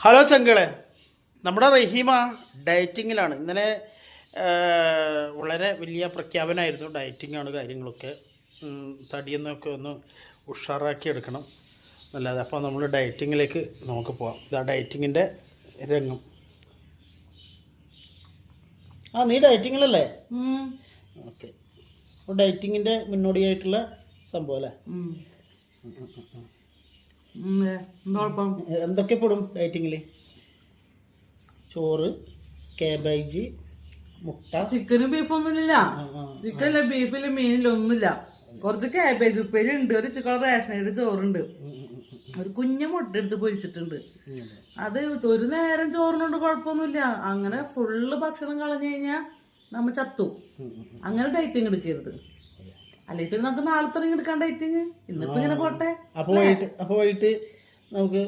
Hello ചങ്കളെ, നമ്മുടെ റഹീമ ഡയറ്റിങ്ങിലാണ്. ഇന്നലെ വളരെ വലിയ പ്രഖ്യാപനമായിരുന്നു. ഡയറ്റിങ്ങാണ് കാര്യങ്ങളൊക്കെ, തടിയെന്നൊക്കെ ഒന്ന് ഉഷാറാക്കി എടുക്കണം എന്നല്ലാതെ. അപ്പോൾ നമ്മൾ ഡയറ്റിങ്ങിലേക്ക് നമുക്ക് പോകാം. ഇതാ ഡയറ്റിങ്ങിൻ്റെ രംഗം. നീ ഡയറ്റിങ്ങിലല്ലേ? ഓക്കെ. അപ്പോൾ ഡയറ്റിങ്ങിൻ്റെ മുന്നോടിയായിട്ടുള്ള സംഭവം അല്ലേ? എന്തൊക്കെ പെടും ഡയറ്റിങ്ങിൽ? ചോറ്, കാബേജ്, മുട്ട. ചിക്കനും ബീഫൊന്നുമില്ല. ചിക്കനില്ല, ബീഫില്ല, മീനില്ല, ഒന്നുമില്ല. കുറച്ച് കാബേജ് ഉപ്പേരി ഉണ്ട്, ഒരു ചിക്കൻ റേഷനയുടെ ചോറുണ്ട്, ഒരു കുഞ്ഞ മുട്ട എടുത്ത് പൊരിച്ചിട്ടുണ്ട്. അത് ഒരു നേരം ചോറിനോണ്ട് കുഴപ്പമൊന്നുമില്ല. അങ്ങനെ ഫുള്ള് ഭക്ഷണം കളഞ്ഞു കഴിഞ്ഞാൽ നമ്മ ചത്തു. അങ്ങനെ ഡയറ്റിങ് എടുക്കരുത്. അല്ലെങ്കിൽ നമുക്ക് നാളെ തുടങ്ങി എടുക്കാൻ ഡയറ്റിങ്. ഇന്നിപ്പോ ഇങ്ങനെ പോട്ടെ. അപ്പോൾ വൈകിട്ട് നമുക്ക്